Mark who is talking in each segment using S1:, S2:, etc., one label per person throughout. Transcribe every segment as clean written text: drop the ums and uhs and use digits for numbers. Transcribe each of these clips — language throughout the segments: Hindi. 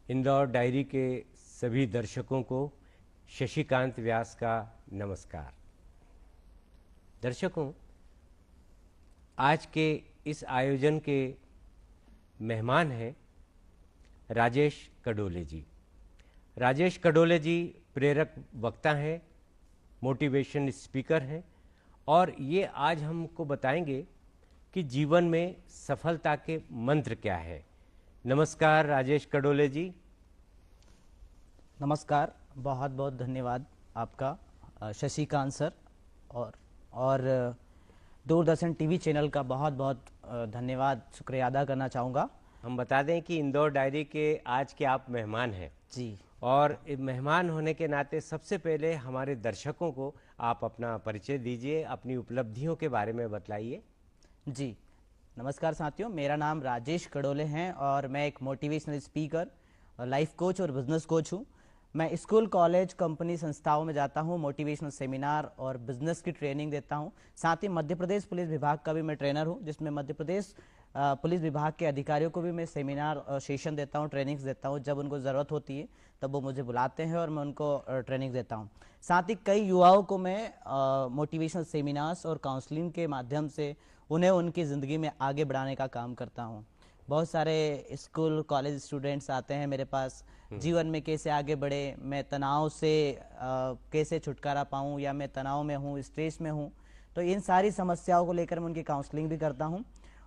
S1: इंदौर डायरी के सभी दर्शकों को शशिकांत व्यास का नमस्कार। दर्शकों, आज के इस आयोजन के मेहमान हैं राजेश कड़ोले जी। राजेश कड़ोले जी प्रेरक वक्ता हैं, मोटिवेशन स्पीकर हैं और ये आज हमको बताएंगे कि जीवन में सफलता के मंत्र क्या है। नमस्कार राजेश कड़ोले जी।
S2: नमस्कार, बहुत बहुत धन्यवाद आपका शशिकांत सर, और दूरदर्शन टीवी चैनल का बहुत बहुत धन्यवाद, शुक्रिया अदा करना चाहूँगा।
S1: हम बता दें कि इंदौर डायरी के आज के आप मेहमान हैं
S2: जी,
S1: और मेहमान होने के नाते सबसे पहले हमारे दर्शकों को आप अपना परिचय दीजिए, अपनी उपलब्धियों के बारे में बतलाइए।
S2: जी, नमस्कार साथियों, मेरा नाम राजेश कड़ोले हैं और मैं एक मोटिवेशनल स्पीकर, लाइफ कोच और बिजनेस कोच हूँ। मैं स्कूल, कॉलेज, कंपनी, संस्थाओं में जाता हूँ, मोटिवेशनल सेमिनार और बिजनेस की ट्रेनिंग देता हूँ। साथ ही मध्य प्रदेश पुलिस विभाग का भी मैं ट्रेनर हूँ, जिसमें मध्य प्रदेश पुलिस विभाग के अधिकारियों को भी मैं सेमिनार और सेशन देता हूँ, ट्रेनिंग्स देता हूँ। जब उनको ज़रूरत होती है तब वो मुझे बुलाते हैं और मैं उनको ट्रेनिंग देता हूँ। साथ ही कई युवाओं को मैं मोटिवेशनल सेमिनार्स और काउंसलिंग के माध्यम से उन्हें उनकी ज़िंदगी में आगे बढ़ाने का काम करता हूँ। बहुत सारे स्कूल, कॉलेज स्टूडेंट्स आते हैं मेरे पास, जीवन में कैसे आगे बढ़े, मैं तनाव से कैसे छुटकारा पाऊँ, या मैं तनाव में हूँ, स्ट्रेस में हूँ, तो इन सारी समस्याओं को लेकर मैं उनकी काउंसलिंग भी करता हूँ।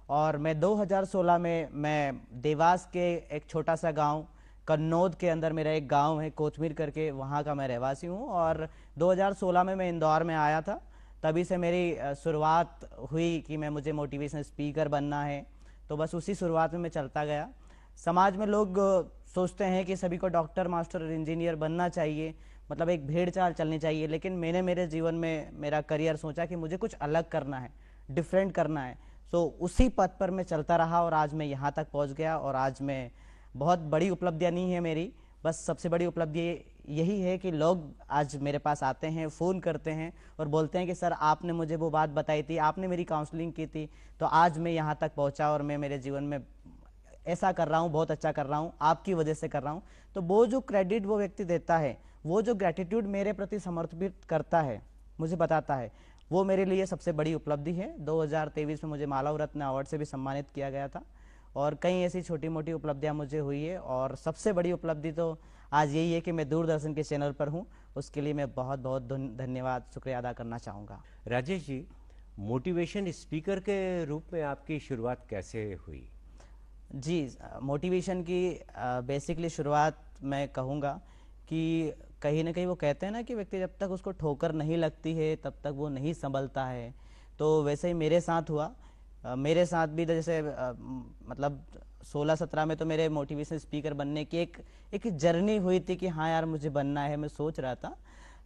S2: और मैं 2016 में मैं देवास के एक छोटा सा गांव कन्नौद के अंदर मेरा एक गांव है कोचमीर करके, वहाँ का मैं रहवासी हूँ। और 2016 में मैं इंदौर में आया था, तभी से मेरी शुरुआत हुई कि मुझे मोटिवेशनल स्पीकर बनना है। तो बस उसी शुरुआत में मैं चलता गया। समाज में लोग सोचते हैं कि सभी को डॉक्टर, मास्टर और इंजीनियर बनना चाहिए, मतलब एक भेड़ चाल चलनी चाहिए, लेकिन मैंने मेरे जीवन में मेरा करियर सोचा कि मुझे कुछ अलग करना है, डिफरेंट करना है। सो उसी पथ पर मैं चलता रहा और आज मैं यहाँ तक पहुँच गया। और आज मैं, बहुत बड़ी उपलब्धियाँ नहीं है मेरी, बस सबसे बड़ी उपलब्धि यही है कि लोग आज मेरे पास आते हैं, फ़ोन करते हैं और बोलते हैं कि सर आपने मुझे वो बात बताई थी, आपने मेरी काउंसलिंग की थी, तो आज मैं यहाँ तक पहुँचा और मैं मेरे जीवन में ऐसा कर रहा हूँ, बहुत अच्छा कर रहा हूँ, आपकी वजह से कर रहा हूँ। तो वो जो क्रेडिट वो व्यक्ति देता है, वो जो ग्रेटिट्यूड मेरे प्रति समर्पित करता है, मुझे बताता है, वो मेरे लिए सबसे बड़ी उपलब्धि है। 2023 में मुझे मालव रत्न अवार्ड से भी सम्मानित किया गया था और कई ऐसी छोटी मोटी उपलब्धियां मुझे हुई है। और सबसे बड़ी उपलब्धि तो आज यही है कि मैं दूरदर्शन के चैनल पर हूं, उसके लिए मैं बहुत बहुत धन्यवाद, शुक्रिया अदा करना चाहूँगा।
S1: राजेश जी, मोटिवेशन स्पीकर के रूप में आपकी शुरुआत कैसे हुई?
S2: जी, मोटिवेशन की बेसिकली शुरुआत मैं कहूँगा कि कहीं ना कहीं वो कहते हैं ना कि व्यक्ति जब तक उसको ठोकर नहीं लगती है तब तक वो नहीं संभलता है। तो वैसे ही मेरे साथ हुआ। मेरे साथ भी जैसे मतलब 16-17 में तो मेरे मोटिवेशन स्पीकर बनने की एक जर्नी हुई थी कि हाँ यार मुझे बनना है, मैं सोच रहा था।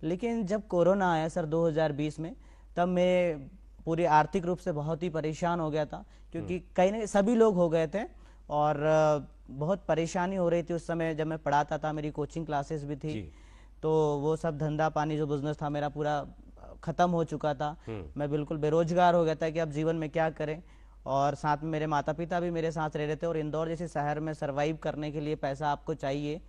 S2: लेकिन जब कोरोना आया सर 2020 में, तब मैं पूरी आर्थिक रूप से बहुत ही परेशान हो गया था, क्योंकि कहीं ना सभी लोग हो गए थे और बहुत परेशानी हो रही थी उस समय। जब मैं पढ़ाता था, मेरी कोचिंग क्लासेस भी थी, तो वो सब धंधा पानी जो बिजनेस था मेरा पूरा खत्म हो चुका था। मैं बिल्कुल बेरोजगार हो गया था कि अब जीवन में क्या करें। और साथ में मेरे माता पिता भी मेरे साथ रह रहे थे और इंदौर जैसे शहर में सरवाइव करने के लिए पैसा आपको चाहिए।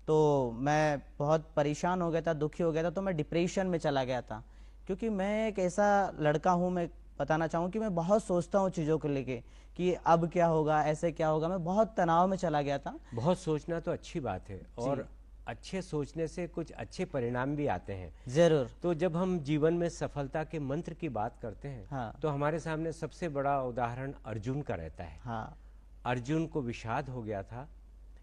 S2: तो मैं बहुत परेशान हो गया था, दुखी हो गया था, तो मैं डिप्रेशन में चला गया था। क्योंकि मैं एक ऐसा लड़का हूँ, मैं बताना चाहूँ कि मैं बहुत सोचता हूँ चीज़ों को लेके कि अब क्या होगा, ऐसे क्या होगा। मैं बहुत तनाव में चला गया था।
S1: बहुत सोचना तो अच्छी बात है और अच्छे सोचने से कुछ अच्छे परिणाम भी आते हैं।
S2: जरूर।
S1: तो जब हम जीवन में सफलता के मंत्र की बात करते हैं,
S2: हाँ।
S1: तो हमारे सामने सबसे बड़ा उदाहरण अर्जुन का रहता है।
S2: हाँ।
S1: अर्जुन को विषाद हो गया था,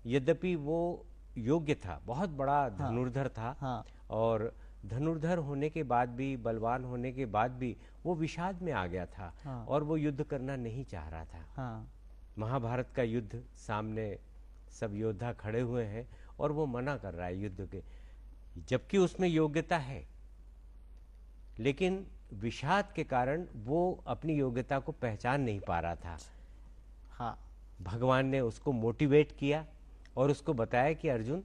S1: यद्यपि वो योग्य था, बहुत बड़ा धनुर्धर था।
S2: हाँ।
S1: और धनुर्धर होने के बाद भी, बलवान होने के बाद भी वो विषाद में आ गया था।
S2: हाँ।
S1: और वो युद्ध करना नहीं चाह रहा था।
S2: हाँ।
S1: महाभारत का युद्ध, सामने सब योद्धा खड़े हुए हैं और वो मना कर रहा है युद्ध के, जबकि उसमें योग्यता है, लेकिन विषाद के कारण वो अपनी योग्यता को पहचान नहीं पा रहा था।
S2: हाँ।
S1: भगवान ने उसको मोटिवेट किया और उसको बताया कि अर्जुन,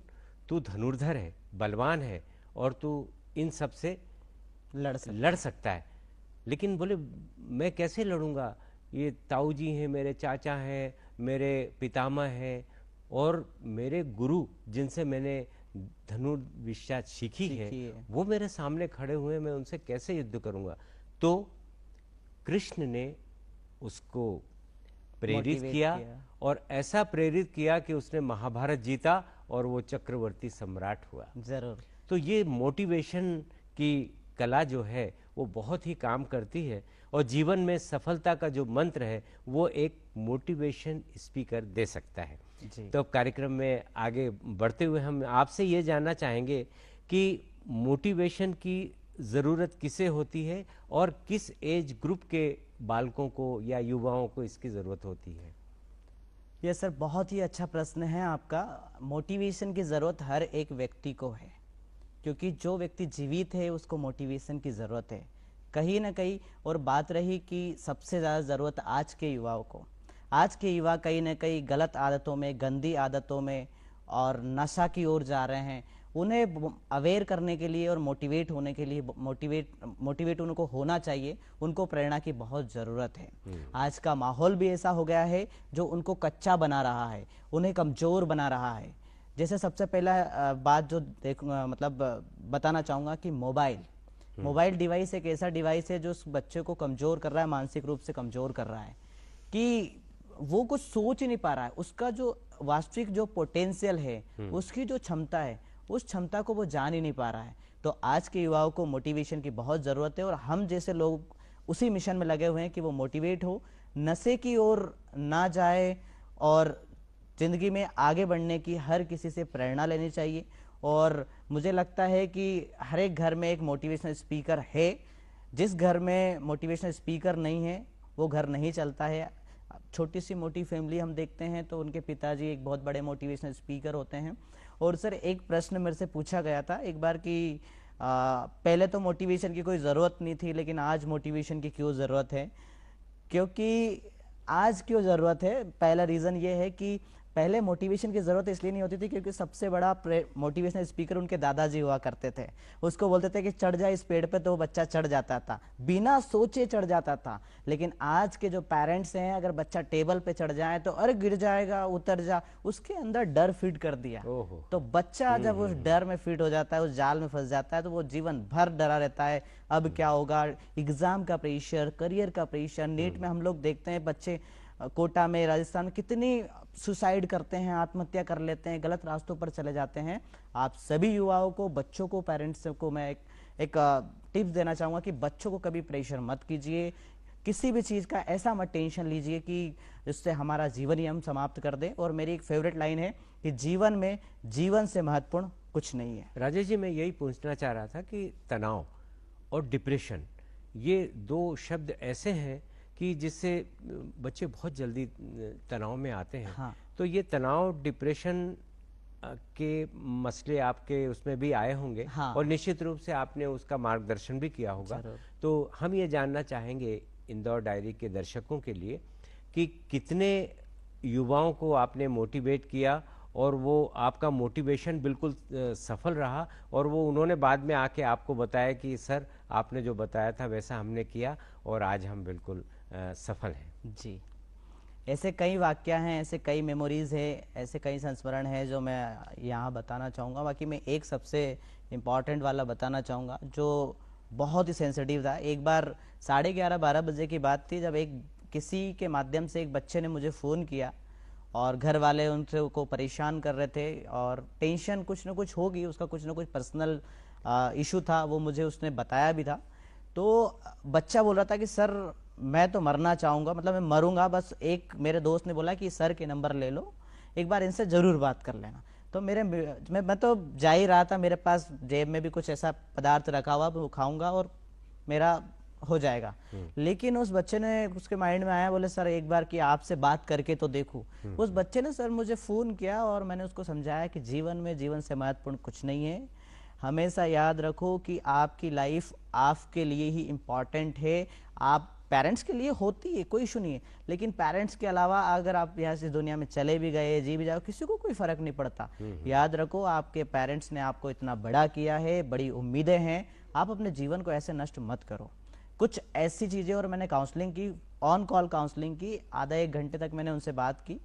S1: तू धनुर्धर है, बलवान है और तू इन सब से लड़ सकता है। लेकिन बोले मैं कैसे लड़ूंगा, ये ताऊ जी हैं, मेरे चाचा हैं, मेरे पितामह हैं और मेरे गुरु जिनसे मैंने धनुर्विद्या सीखी है, वो मेरे सामने खड़े हुए, मैं उनसे कैसे युद्ध करूंगा। तो कृष्ण ने उसको प्रेरित किया और ऐसा प्रेरित किया कि उसने महाभारत जीता और वो चक्रवर्ती सम्राट हुआ।
S2: जरूर।
S1: तो ये मोटिवेशन की कला जो है वो बहुत ही काम करती है और जीवन में सफलता का जो मंत्र है वो एक मोटिवेशन स्पीकर दे सकता है। तो अब कार्यक्रम में आगे बढ़ते हुए हम आपसे ये जानना चाहेंगे कि मोटिवेशन की ज़रूरत किसे होती है और किस एज ग्रुप के बालकों को या युवाओं को इसकी ज़रूरत होती है।
S2: ये सर बहुत ही अच्छा प्रश्न है आपका। मोटिवेशन की ज़रूरत हर एक व्यक्ति को है, क्योंकि जो व्यक्ति जीवित है उसको मोटिवेशन की ज़रूरत है कहीं ना कहीं। और बात रही कि सबसे ज़्यादा ज़रूरत आज के युवाओं को, आज के युवा कहीं ना कहीं गलत आदतों में, गंदी आदतों में और नशा की ओर जा रहे हैं। उन्हें अवेयर करने के लिए और मोटिवेट होने के लिए मोटिवेट उनको होना चाहिए, उनको प्रेरणा की बहुत ज़रूरत है। आज का माहौल भी ऐसा हो गया है जो उनको कच्चा बना रहा है, उन्हें कमज़ोर बना रहा है। जैसे सबसे पहला बात जो मतलब बताना चाहूँगा कि मोबाइल डिवाइस एक ऐसा डिवाइस है जो उस बच्चे को कमज़ोर कर रहा है, मानसिक रूप से कमज़ोर कर रहा है कि वो कुछ सोच ही नहीं पा रहा है। उसका जो वास्तविक जो पोटेंशियल है, उसकी जो क्षमता है, उस क्षमता को वो जान ही नहीं पा रहा है। तो आज के युवाओं को मोटिवेशन की बहुत ज़रूरत है और हम जैसे लोग उसी मिशन में लगे हुए हैं कि वो मोटिवेट हो, नशे की ओर ना जाए और ज़िंदगी में आगे बढ़ने की हर किसी से प्रेरणा लेनी चाहिए। और मुझे लगता है कि हर एक घर में एक मोटिवेशनल स्पीकर है। जिस घर में मोटिवेशनल स्पीकर नहीं है वो घर नहीं चलता है। छोटी सी मोटी फैमिली हम देखते हैं तो उनके पिताजी एक बहुत बड़े मोटिवेशनल स्पीकर होते हैं। और सर एक प्रश्न मेरे से पूछा गया था एक बार कि पहले तो मोटिवेशन की कोई ज़रूरत नहीं थी, लेकिन आज मोटिवेशन की क्यों ज़रूरत है। क्योंकि आज क्यों ज़रूरत है, पहला रीज़न ये है कि पहले मोटिवेशन की ज़रूरत इसलिए नहीं होती थी क्योंकि सबसे बड़ा मोटिवेशनल स्पीकर उनके दादाजी हुआ करते थे। उसको बोलते थे कि चढ़ जा इस पेड़ पे, तो वो बच्चा चढ़ जाता था, बिना सोचे चढ़ जाता था। लेकिन आज के जो पेरेंट्स हैं, अगर बच्चा टेबल पे चढ़ जाए तो अरे गिर जाएगा, उतर जा, उसके अंदर डर फिट कर दिया। तो बच्चा जब उस डर में फिट हो जाता है, उस जाल में फंस जाता है, तो वो जीवन भर डरा रहता है। अब क्या होगा, एग्जाम का प्रेशर, करियर का प्रेशर, नीट में हम लोग देखते हैं बच्चे कोटा में, राजस्थान में कितनी सुसाइड करते हैं, आत्महत्या कर लेते हैं, गलत रास्तों पर चले जाते हैं। आप सभी युवाओं को, बच्चों को, पेरेंट्स को मैं एक टिप्स देना चाहूँगा कि बच्चों को कभी प्रेशर मत कीजिए, किसी भी चीज़ का ऐसा मत टेंशन लीजिए कि जिससे हमारा जीवन ही हम समाप्त कर दें। और मेरी एक फेवरेट लाइन है कि जीवन में जीवन से महत्वपूर्ण कुछ नहीं है।
S1: राजेश जी, मैं यही पूछना चाह रहा था कि तनाव और डिप्रेशन, ये दो शब्द ऐसे हैं कि जिससे बच्चे बहुत जल्दी तनाव में आते हैं।
S2: हाँ।
S1: तो ये तनाव, डिप्रेशन के मसले आपके उसमें भी आए होंगे।
S2: हाँ।
S1: और निश्चित रूप से आपने उसका मार्गदर्शन भी किया होगा। तो हम ये जानना चाहेंगे इंदौर डायरी के दर्शकों के लिए कि कितने युवाओं को आपने मोटिवेट किया और वो आपका मोटिवेशन बिल्कुल सफल रहा और वो उन्होंने बाद में आके आपको बताया कि सर आपने जो बताया था वैसा हमने किया और आज हम बिल्कुल सफल हैं।
S2: जी, ऐसे कई वाक्य हैं, ऐसे कई मेमोरीज है, ऐसे कई संस्मरण हैं जो मैं यहाँ बताना चाहूँगा। बाकी मैं एक सबसे इम्पॉर्टेंट वाला बताना चाहूँगा जो बहुत ही सेंसिटिव था। एक बार 11:30-12 बजे की बात थी जब एक किसी के माध्यम से एक बच्चे ने मुझे फ़ोन किया और घर वाले उनसे को परेशान कर रहे थे और टेंशन कुछ ना कुछ होगी, उसका कुछ ना कुछ पर्सनल इशू था, वो मुझे उसने बताया भी था। तो बच्चा बोल रहा था कि सर मैं तो मरना चाहूँगा, मतलब मैं मरूंगा, बस एक मेरे दोस्त ने बोला कि सर के नंबर ले लो, एक बार इनसे ज़रूर बात कर लेना। तो मैं तो जा ही रहा था, मेरे पास जेब में भी कुछ ऐसा पदार्थ रखा हुआ, वो खाऊंगा और मेरा हो जाएगा। लेकिन उस बच्चे ने, उसके माइंड में आया, बोले सर एक बार कि आपसे बात करके तो देखूं। उस बच्चे ने सर मुझे फ़ोन किया और मैंने उसको समझाया कि जीवन में जीवन से महत्वपूर्ण कुछ नहीं है। हमेशा याद रखो कि आपकी लाइफ आपके लिए ही इम्पॉर्टेंट है। आप पेरेंट्स के लिए होती है, कोई इशू नहीं है, लेकिन पेरेंट्स के अलावा अगर आप यहाँ से दुनिया में चले भी गए, जी भी जाओ, किसी को कोई फर्क नहीं पड़ता। याद रखो आपके पेरेंट्स ने आपको इतना बड़ा किया है, बड़ी उम्मीदें हैं, आप अपने जीवन को ऐसे नष्ट मत करो। कुछ ऐसी चीज़ें, और मैंने काउंसलिंग की, ऑन कॉल काउंसलिंग की, आधा एक घंटे तक मैंने उनसे बात की।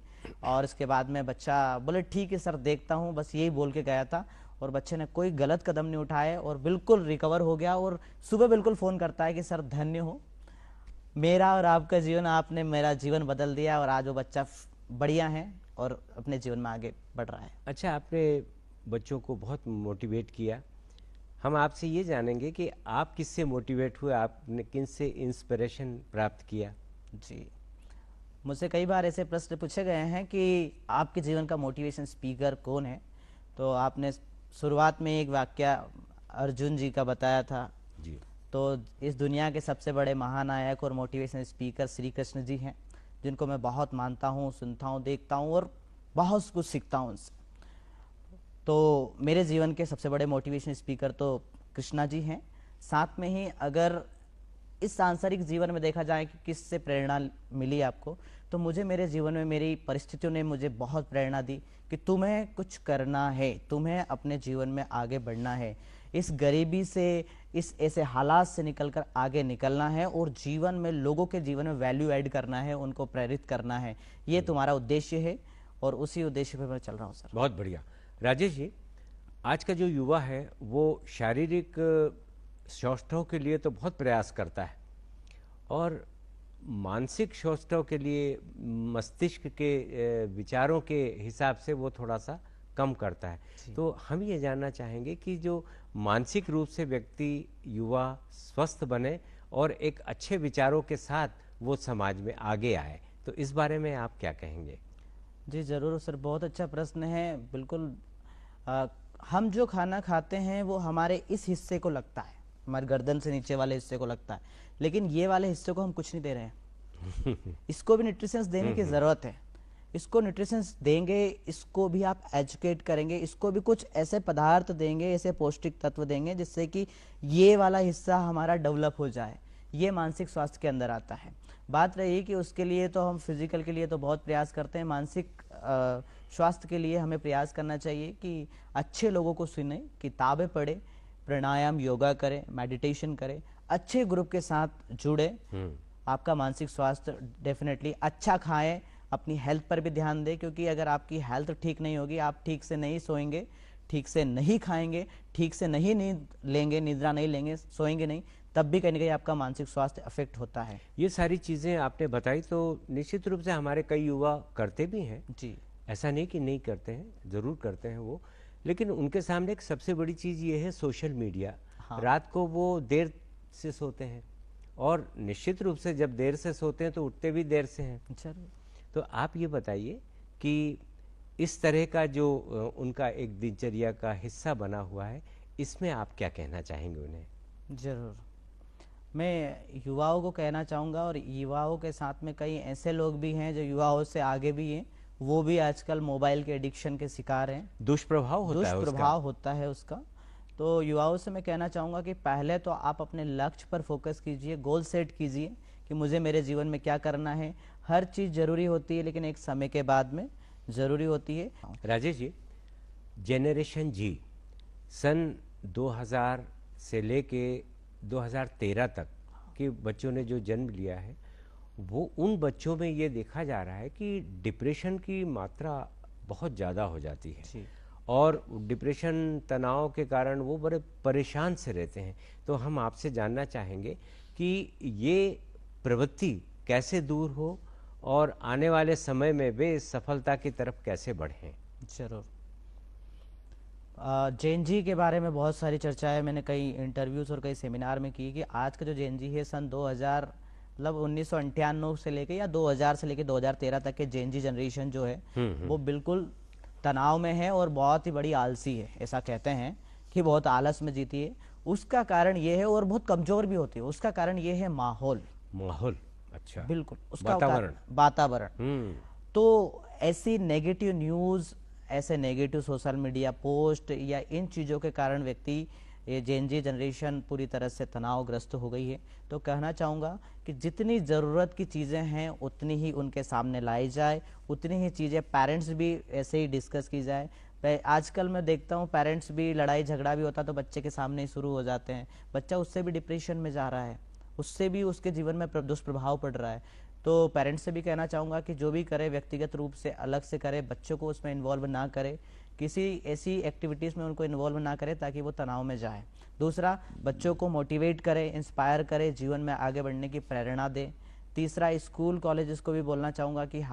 S2: और इसके बाद में बच्चा बोले ठीक है सर देखता हूँ, बस यही बोल के गया था। और बच्चे ने कोई गलत कदम नहीं उठाए और बिल्कुल रिकवर हो गया। और सुबह बिल्कुल फ़ोन करता है कि सर धन्य हो मेरा और आपका जीवन, आपने मेरा जीवन बदल दिया। और आज वो बच्चा बढ़िया है और अपने जीवन में आगे बढ़ रहा है।
S1: अच्छा, आपने बच्चों को बहुत मोटिवेट किया। हम आपसे ये जानेंगे कि आप किससे मोटिवेट हुए, आपने किन से इंस्पिरेशन प्राप्त किया?
S2: जी, मुझसे कई बार ऐसे प्रश्न पूछे गए हैं कि आपके जीवन का मोटिवेशन स्पीकर कौन है। तो आपने शुरुआत में एक वाक्य अर्जुन जी का बताया था।
S1: जी।
S2: तो इस दुनिया के सबसे बड़े महानायक और मोटिवेशन स्पीकर श्री कृष्ण जी हैं, जिनको मैं बहुत मानता हूँ, सुनता हूँ, देखता हूँ और बहुत कुछ सीखता हूँ उनसे। तो मेरे जीवन के सबसे बड़े मोटिवेशन स्पीकर तो कृष्णा जी हैं। साथ में ही अगर इस सांसारिक जीवन में देखा जाए कि किससे प्रेरणा मिली आपको, तो मुझे मेरे जीवन में मेरी परिस्थितियों ने मुझे बहुत प्रेरणा दी कि तुम्हें कुछ करना है, तुम्हें अपने जीवन में आगे बढ़ना है, इस गरीबी से, इस ऐसे हालात से निकलकर आगे निकलना है और जीवन में लोगों के जीवन में वैल्यू ऐड करना है, उनको प्रेरित करना है। ये तुम्हारा उद्देश्य है और उसी उद्देश्य पर मैं चल रहा हूँ सर।
S1: बहुत बढ़िया। राजेश जी, आज का जो युवा है वो शारीरिक सौष्ठव के लिए तो बहुत प्रयास करता है और मानसिक सौष्ठव के लिए मस्तिष्क के विचारों के हिसाब से वो थोड़ा सा कम करता है। तो हम ये जानना चाहेंगे कि जो मानसिक रूप से व्यक्ति, युवा स्वस्थ बने और एक अच्छे विचारों के साथ वो समाज में आगे आए, तो इस बारे में आप क्या कहेंगे?
S2: जी ज़रूर सर, बहुत अच्छा प्रश्न है। बिल्कुल हम जो खाना खाते हैं वो हमारे इस हिस्से को लगता है, हमारे गर्दन से नीचे वाले हिस्से को लगता है, लेकिन ये वाले हिस्से को हम कुछ नहीं दे रहे हैं। इसको भी न्यूट्रिशंस देने की ज़रूरत है। इसको न्यूट्रिशंस देंगे, इसको भी आप एजुकेट करेंगे, इसको भी कुछ ऐसे पदार्थ देंगे, ऐसे पौष्टिक तत्व देंगे जिससे कि ये वाला हिस्सा हमारा डेवलप हो जाए। ये मानसिक स्वास्थ्य के अंदर आता है। बात रही कि उसके लिए तो हम फिजिकल के लिए तो बहुत प्रयास करते हैं, मानसिक स्वास्थ्य के लिए हमें प्रयास करना चाहिए कि अच्छे लोगों को सुने, किताबें पढ़े, प्राणायाम योगा करें, मेडिटेशन करें, अच्छे ग्रुप के साथ जुड़े। आपका मानसिक स्वास्थ्य डेफिनेटली अच्छा खाएं, अपनी हेल्थ पर भी ध्यान दें, क्योंकि अगर आपकी हेल्थ ठीक नहीं होगी, आप ठीक से नहीं सोएंगे, ठीक से नहीं खाएंगे, ठीक से नहीं नींद लेंगे, निद्रा नहीं लेंगे, सोएंगे नहीं, तब भी कहीं ना कहीं आपका मानसिक स्वास्थ्य अफेक्ट होता है।
S1: ये सारी चीज़ें आपने बताई तो निश्चित रूप से हमारे कई युवा करते भी हैं
S2: जी,
S1: ऐसा नहीं कि नहीं करते हैं, ज़रूर करते हैं वो, लेकिन उनके सामने एक सबसे बड़ी चीज़ ये है सोशल मीडिया।
S2: हाँ।
S1: रात को वो देर से सोते हैं और निश्चित रूप से जब देर से सोते हैं तो उठते भी देर से हैं।
S2: जरूर।
S1: तो आप ये बताइए कि इस तरह का जो उनका एक दिनचर्या का हिस्सा बना हुआ है, इसमें आप क्या कहना चाहेंगे उन्हें?
S2: जरूर, मैं युवाओं को कहना चाहूँगा, और युवाओं के साथ में कई ऐसे लोग भी हैं जो युवाओं से आगे भी हैं, वो भी आजकल मोबाइल के एडिक्शन के शिकार हैं।
S1: दुष्प्रभाव होता है उसका।
S2: दुष्प्रभाव होता है उसका। तो युवाओं से मैं कहना चाहूँगा कि पहले तो आप अपने लक्ष्य पर फोकस कीजिए, गोल सेट कीजिए कि मुझे मेरे जीवन में क्या करना है। हर चीज़ ज़रूरी होती है, लेकिन एक समय के बाद में ज़रूरी होती है।
S1: राजेश जी, जेनरेशन जी सन 2000 से लेके 2013 तक के बच्चों ने जो जन्म लिया है, वो उन बच्चों में ये देखा जा रहा है कि डिप्रेशन की मात्रा बहुत ज़्यादा हो जाती है और डिप्रेशन, तनाव के कारण वो बड़े परेशान से रहते हैं। तो हम आपसे जानना चाहेंगे कि ये प्रवृत्ति कैसे दूर हो और आने वाले समय में वे सफलता की तरफ कैसे बढ़ें?
S2: जरूर। जेन जी के बारे में बहुत सारी चर्चाएं मैंने कई इंटरव्यूज़ और कई सेमिनार में की कि आज का जो जेन जी है, सन 2000 मतलब 1998 से लेके या 2000 से लेके 2013 तक के जेन जी जनरेशन जो है, वो बिल्कुल तनाव में है और बहुत ही बड़ी आलसी है। ऐसा कहते हैं कि बहुत आलस में जीती है। उसका कारण ये है, और बहुत कमज़ोर भी होती है। उसका कारण ये है माहौल।
S1: माहौल, अच्छा,
S2: बिल्कुल, उसका
S1: वातावरण।
S2: वातावरण। तो ऐसी नेगेटिव न्यूज़, ऐसे नेगेटिव सोशल मीडिया पोस्ट या इन चीज़ों के कारण व्यक्ति, ये जेन जी जनरेशन पूरी तरह से तनावग्रस्त हो गई है। तो कहना चाहूँगा कि जितनी ज़रूरत की चीज़ें हैं उतनी ही उनके सामने लाई जाए, उतनी ही चीज़ें पेरेंट्स भी ऐसे ही डिस्कस की जाए। आजकल मैं देखता हूँ पेरेंट्स भी, लड़ाई झगड़ा भी होता तो बच्चे के सामने ही शुरू हो जाते हैं। बच्चा उससे भी डिप्रेशन में जा रहा है, उससे भी उसके जीवन में दुष्प्रभाव पड़ रहा है। तो पेरेंट्स से भी कहना चाहूँगा कि जो भी करे व्यक्तिगत रूप से अलग से करे, बच्चों को उसमें इन्वॉल्व ना करे, किसी ऐसी एक्टिविटीज़ में उनको इन्वॉल्व ना करे ताकि वो तनाव में जाए। दूसरा, बच्चों को मोटिवेट करे, इंस्पायर करे, जीवन में आगे बढ़ने की प्रेरणा दे। तीसरा, स्कूल कॉलेजेस को भी बोलना चाहूँगा कि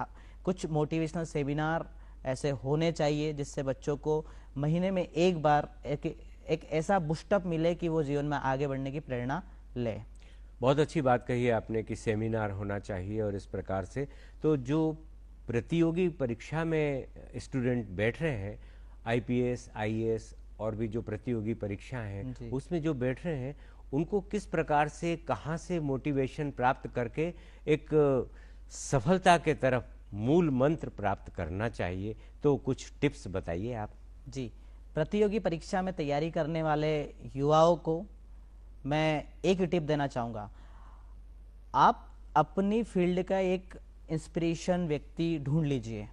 S2: कुछ मोटिवेशनल सेमिनार ऐसे होने चाहिए जिससे बच्चों को महीने में एक बार एक ऐसा बुस्टअप मिले कि वो जीवन में आगे बढ़ने की प्रेरणा ले।
S1: बहुत अच्छी बात कही है आपने कि सेमिनार होना चाहिए और इस प्रकार से। तो जो प्रतियोगी परीक्षा में स्टूडेंट बैठ रहे हैं, आईपीएस, आईएएस और भी जो प्रतियोगी परीक्षा हैं उसमें जो बैठ रहे हैं, उनको किस प्रकार से, कहाँ से मोटिवेशन प्राप्त करके एक सफलता के तरफ मूल मंत्र प्राप्त करना चाहिए, तो कुछ टिप्स बताइए आप।
S2: जी, प्रतियोगी परीक्षा में तैयारी करने वाले युवाओं को मैं एक टिप देना चाहूँगा। आप अपनी फील्ड का एक इंस्पिरेशन व्यक्ति ढूंढ लीजिए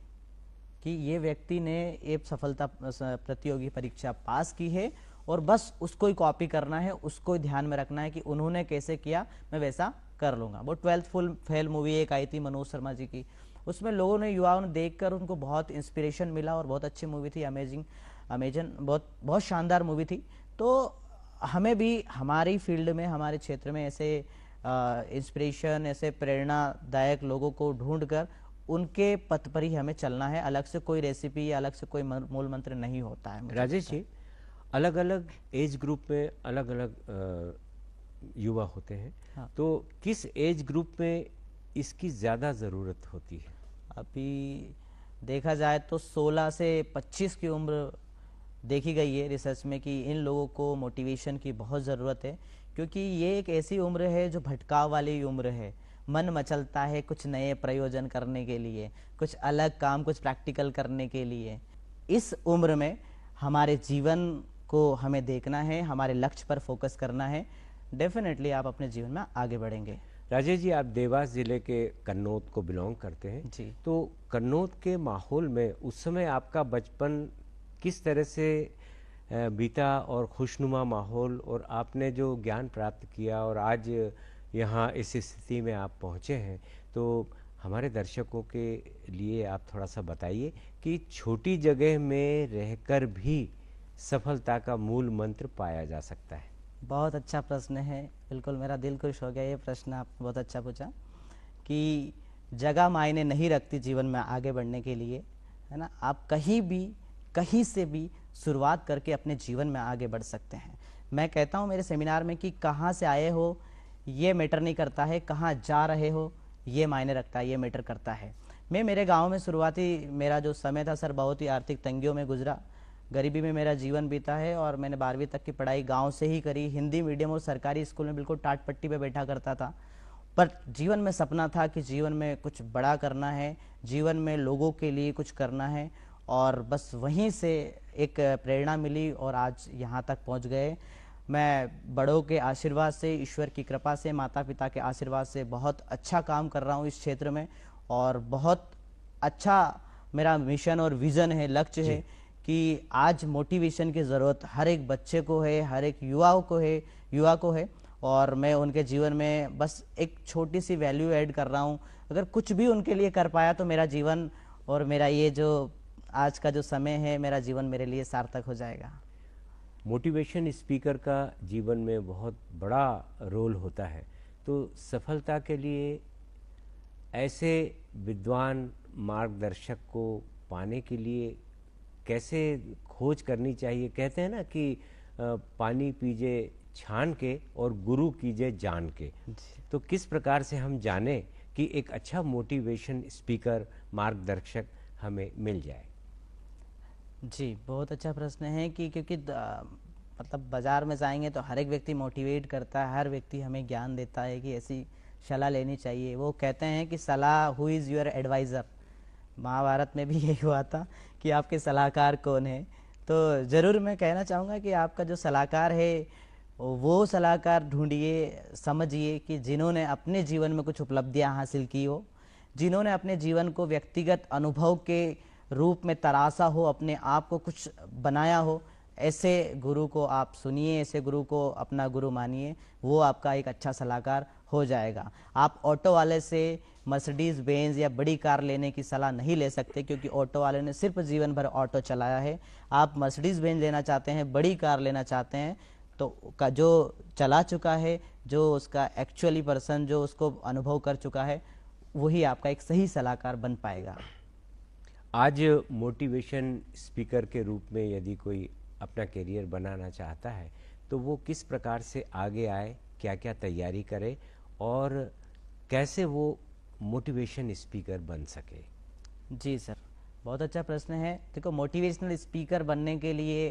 S2: कि ये व्यक्ति ने एक सफलता प्रतियोगी परीक्षा पास की है और बस उसको ही कॉपी करना है, उसको ही ध्यान में रखना है कि उन्होंने कैसे किया मैं वैसा कर लूँगा। वो 12th फुल फेल मूवी एक आई थी मनोज शर्मा जी की, उसमें लोगों ने, युवाओं ने देखकर उनको बहुत इंस्पिरेशन मिला और बहुत अच्छी मूवी थी, अमेजन बहुत शानदार मूवी थी। तो हमें भी हमारी फील्ड में, हमारे क्षेत्र में ऐसे इंस्पिरेशन, ऐसे प्रेरणादायक लोगों को ढूंढकर उनके पथ पर ही हमें चलना है। अलग से कोई रेसिपी या अलग से कोई मूल मंत्र नहीं होता है।
S1: राजेश जी, अलग अलग एज ग्रुप में अलग अलग युवा होते हैं। हाँ। तो किस एज ग्रुप में इसकी ज़्यादा ज़रूरत होती है?
S2: अभी देखा जाए तो 16 से 25 की उम्र देखी गई है रिसर्च में कि इन लोगों को मोटिवेशन की बहुत ज़रूरत है, क्योंकि ये एक ऐसी उम्र है जो भटकाव वाली उम्र है। मन मचलता है कुछ नए प्रयोजन करने के लिए, कुछ अलग काम, कुछ प्रैक्टिकल करने के लिए। इस उम्र में हमारे जीवन को हमें देखना है, हमारे लक्ष्य पर फोकस करना है। डेफिनेटली आप अपने जीवन में आगे बढ़ेंगे।
S1: राजेश जी, आप देवास जिले के कन्नौद को बिलोंग करते हैं
S2: जी।
S1: तो कन्नौद के माहौल में उस समय आपका बचपन किस तरह से बीता और खुशनुमा माहौल, और आपने जो ज्ञान प्राप्त किया और आज यहाँ इस स्थिति में आप पहुँचे हैं, तो हमारे दर्शकों के लिए आप थोड़ा सा बताइए कि छोटी जगह में रहकर भी सफलता का मूल मंत्र पाया जा सकता है।
S2: बहुत अच्छा प्रश्न है, बिल्कुल मेरा दिल खुश हो गया ये प्रश्न आपने बहुत अच्छा पूछा कि जगह मायने नहीं रखती जीवन में आगे बढ़ने के लिए, है ना। आप कहीं भी, कहीं से भी शुरुआत करके अपने जीवन में आगे बढ़ सकते हैं। मैं कहता हूँ मेरे सेमिनार में कि कहाँ से आए हो ये मैटर नहीं करता है, कहाँ जा रहे हो ये मायने रखता है, ये मैटर करता है। मैं मेरे गांव में शुरुआती मेरा जो समय था सर, बहुत ही आर्थिक तंगियों में गुजरा, गरीबी में मेरा जीवन बीता है और मैंने 12वीं तक की पढ़ाई गांव से ही करी। हिंदी मीडियम और सरकारी स्कूल में बिल्कुल टाट पट्टी पे बैठा करता था, पर जीवन में सपना था कि जीवन में कुछ बड़ा करना है, जीवन में लोगों के लिए कुछ करना है, और बस वहीं से एक प्रेरणा मिली और आज यहाँ तक पहुँच गए। मैं बड़ों के आशीर्वाद से, ईश्वर की कृपा से, माता पिता के आशीर्वाद से बहुत अच्छा काम कर रहा हूँ इस क्षेत्र में, और बहुत अच्छा मेरा मिशन और विज़न है, लक्ष्य है कि आज मोटिवेशन की ज़रूरत हर एक बच्चे को है, हर एक युवा को है, और मैं उनके जीवन में बस एक छोटी सी वैल्यू ऐड कर रहा हूँ। अगर कुछ भी उनके लिए कर पाया तो मेरा जीवन और मेरा ये जो आज का जो समय है, मेरा जीवन मेरे लिए सार्थक हो जाएगा।
S1: मोटिवेशन स्पीकर का जीवन में बहुत बड़ा रोल होता है, तो सफलता के लिए ऐसे विद्वान मार्गदर्शक को पाने के लिए कैसे खोज करनी चाहिए? कहते हैं ना कि पानी पीजिए छान के और गुरु कीजिए जान के। तो किस प्रकार से हम जाने कि एक अच्छा मोटिवेशन स्पीकर, मार्गदर्शक हमें मिल जाए?
S2: जी, बहुत अच्छा प्रश्न है कि क्योंकि मतलब बाज़ार में जाएंगे तो हर एक व्यक्ति मोटिवेट करता है, हर व्यक्ति हमें ज्ञान देता है कि ऐसी सलाह लेनी चाहिए। वो कहते हैं कि सलाह, who is your adviser. Mahabharata में भी यही हुआ था कि आपके सलाहकार कौन है। तो ज़रूर मैं कहना चाहूँगा कि आपका जो सलाहकार है वो सलाहकार ढूंढिए, समझिए कि जिन्होंने अपने जीवन में कुछ उपलब्धियाँ हासिल की हो, जिन्होंने अपने जीवन को व्यक्तिगत अनुभव के रूप में तराशा हो, अपने आप को कुछ बनाया हो, ऐसे गुरु को आप सुनिए, ऐसे गुरु को अपना गुरु मानिए, वो आपका एक अच्छा सलाहकार हो जाएगा। आप ऑटो वाले से मर्सिडीज बेंज या बड़ी कार लेने की सलाह नहीं ले सकते, क्योंकि ऑटो वाले ने सिर्फ जीवन भर ऑटो चलाया है। आप मर्सिडीज बेंज लेना चाहते हैं, बड़ी कार लेना चाहते हैं, तो का जो चला चुका है, जो उसका एक्चुअली पर्सन जो उसको अनुभव कर चुका है, वही आपका एक सही सलाहकार बन पाएगा।
S1: आज मोटिवेशन स्पीकर के रूप में यदि कोई अपना करियर बनाना चाहता है तो वो किस प्रकार से आगे आए, क्या क्या तैयारी करे और कैसे वो मोटिवेशन स्पीकर बन सके?
S2: जी सर, बहुत अच्छा प्रश्न है। देखो, मोटिवेशनल स्पीकर बनने के लिए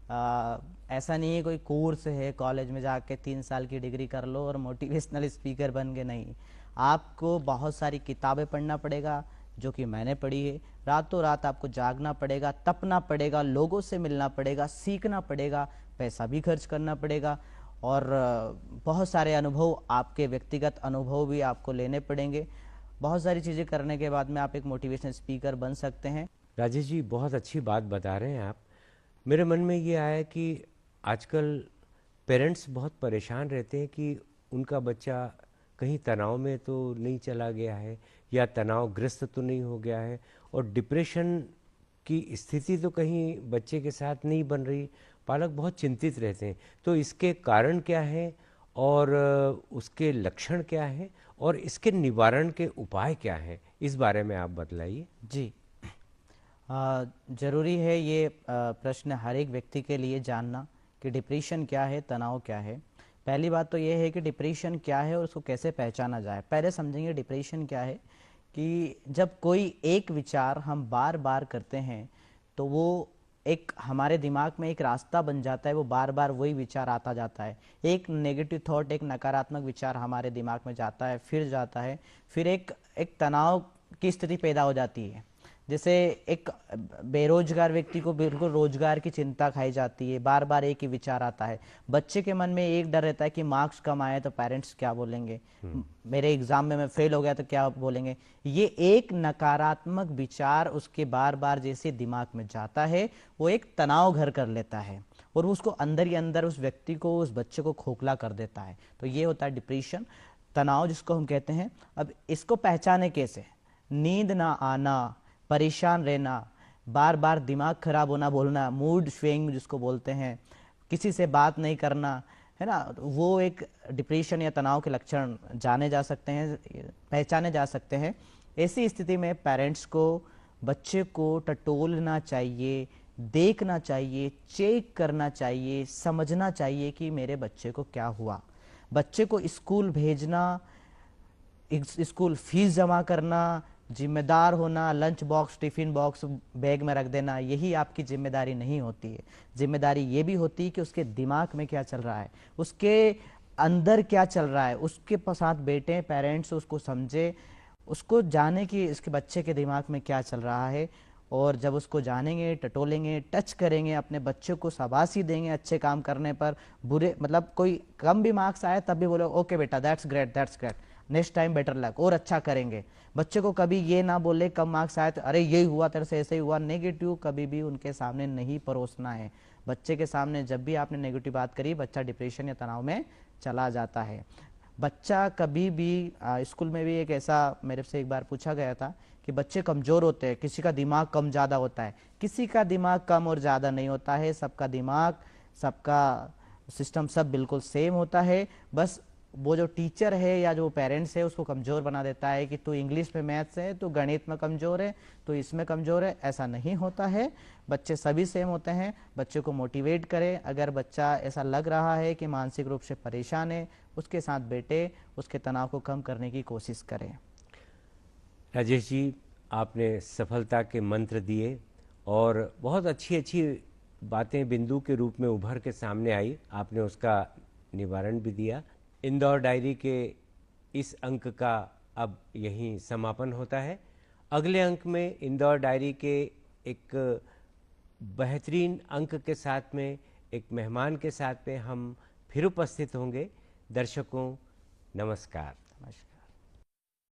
S2: ऐसा नहीं है कोई कोर्स है कॉलेज में जाके 3 साल की डिग्री कर लो और मोटिवेशनल स्पीकर बन के, नहीं। आपको बहुत सारी किताबें पढ़ना पड़ेगा, जो कि मैंने पढ़ी है। रातों रात आपको जागना पड़ेगा, तपना पड़ेगा, लोगों से मिलना पड़ेगा, सीखना पड़ेगा, पैसा भी खर्च करना पड़ेगा, और बहुत सारे अनुभव, आपके व्यक्तिगत अनुभव भी आपको लेने पड़ेंगे। बहुत सारी चीज़ें करने के बाद में आप एक मोटिवेशनल स्पीकर बन सकते हैं।
S1: राजेश जी, बहुत अच्छी बात बता रहे हैं आप। मेरे मन में ये आया कि आजकल पेरेंट्स बहुत परेशान रहते हैं कि उनका बच्चा कहीं तनाव में तो नहीं चला गया है या तनावग्रस्त तो नहीं हो गया है, और डिप्रेशन की स्थिति तो कहीं बच्चे के साथ नहीं बन रही। पालक बहुत चिंतित रहते हैं। तो इसके कारण क्या है और उसके लक्षण क्या हैं और इसके निवारण के उपाय क्या हैं, इस बारे में आप बतलाइए।
S2: जी, ज़रूरी है ये प्रश्न हर एक व्यक्ति के लिए जानना कि डिप्रेशन क्या है, तनाव क्या है। पहली बात तो ये है कि डिप्रेशन क्या है और उसको कैसे पहचाना जाए। पहले समझेंगे डिप्रेशन क्या है, कि जब कोई एक विचार हम बार बार करते हैं तो वो एक हमारे दिमाग में एक रास्ता बन जाता है, वो बार बार वही विचार आता जाता है। एक नेगेटिव थॉट, एक नकारात्मक विचार हमारे दिमाग में जाता है, फिर जाता है, फिर एक तनाव की स्थिति पैदा हो जाती है। जैसे एक बेरोजगार व्यक्ति को बिल्कुल रोजगार की चिंता खाई जाती है, बार बार एक ही विचार आता है। बच्चे के मन में एक डर रहता है कि मार्क्स कम आए तो पेरेंट्स क्या बोलेंगे, मेरे एग्जाम में मैं फेल हो गया तो क्या बोलेंगे। ये एक नकारात्मक विचार उसके बार बार जैसे दिमाग में जाता है, वो एक तनाव घर कर लेता है और उसको अंदर ही अंदर उस व्यक्ति को, उस बच्चे को खोखला कर देता है। तो ये होता है डिप्रेशन, तनाव जिसको हम कहते हैं। अब इसको पहचाने कैसे? नींद ना आना, परेशान रहना, बार बार दिमाग खराब होना, बोलना, मूड स्विंग जिसको बोलते हैं, किसी से बात नहीं करना, है ना, वो एक डिप्रेशन या तनाव के लक्षण जाने जा सकते हैं, पहचाने जा सकते हैं। ऐसी स्थिति में पेरेंट्स को बच्चे को टटोलना चाहिए, देखना चाहिए, चेक करना चाहिए, समझना चाहिए कि मेरे बच्चे को क्या हुआ। बच्चे को स्कूल भेजना, स्कूल फीस जमा करना, जिम्मेदार होना, lunch box, tiffin box bag में रख देना, यही आपकी जिम्मेदारी नहीं होती है। जिम्मेदारी ये भी होती है कि उसके दिमाग में क्या चल रहा है, उसके अंदर क्या चल रहा है, उसके साथ बैठे पेरेंट्स, उसको समझे, उसको जाने कि इसके बच्चे के दिमाग में क्या चल रहा है। और जब उसको जानेंगे, टटोलेंगे, टच करेंगे, अपने बच्चे को शाबाशी देंगे अच्छे काम करने पर, बुरे मतलब कोई कम भी मार्क्स आए तब भी बोलो ओके बेटा, that's great, that's great, next time better luck, और अच्छा करेंगे। बच्चे को कभी ये ना बोले कम मार्क्स आए तो अरे यही हुआ तेरे से, ऐसे ही हुआ, नेगेटिव कभी भी उनके सामने नहीं परोसना है। बच्चे के सामने जब भी आपने नेगेटिव बात करी, बच्चा डिप्रेशन या तनाव में चला जाता है। बच्चा कभी भी स्कूल में भी एक ऐसा मेरे से एक बार पूछा गया था कि बच्चे कमज़ोर होते हैं, किसी का दिमाग कम ज़्यादा होता है। किसी का दिमाग कम और ज़्यादा नहीं होता है, सबका दिमाग, सबका सिस्टम सब बिल्कुल सेम होता है। बस वो जो टीचर है या जो पेरेंट्स है उसको कमज़ोर बना देता है कि तू इंग्लिश में मैथ्स है, तू गणित में कमज़ोर है, तू इसमें कमज़ोर है। ऐसा नहीं होता है, बच्चे सभी सेम होते हैं। बच्चे को मोटिवेट करें। अगर बच्चा ऐसा लग रहा है कि मानसिक रूप से परेशान है, उसके साथ बैठे, उसके तनाव को कम करने की कोशिश करें।
S1: राजेश जी, आपने सफलता के मंत्र दिए और बहुत अच्छी अच्छी बातें बिंदु के रूप में उभर के सामने आई, आपने उसका निवारण भी दिया। इंदौर डायरी के इस अंक का अब यहीं समापन होता है। अगले अंक में इंदौर डायरी के एक बेहतरीन अंक के साथ में, एक मेहमान के साथ में हम फिर उपस्थित होंगे। दर्शकों, नमस्कार।
S2: नमस्कार।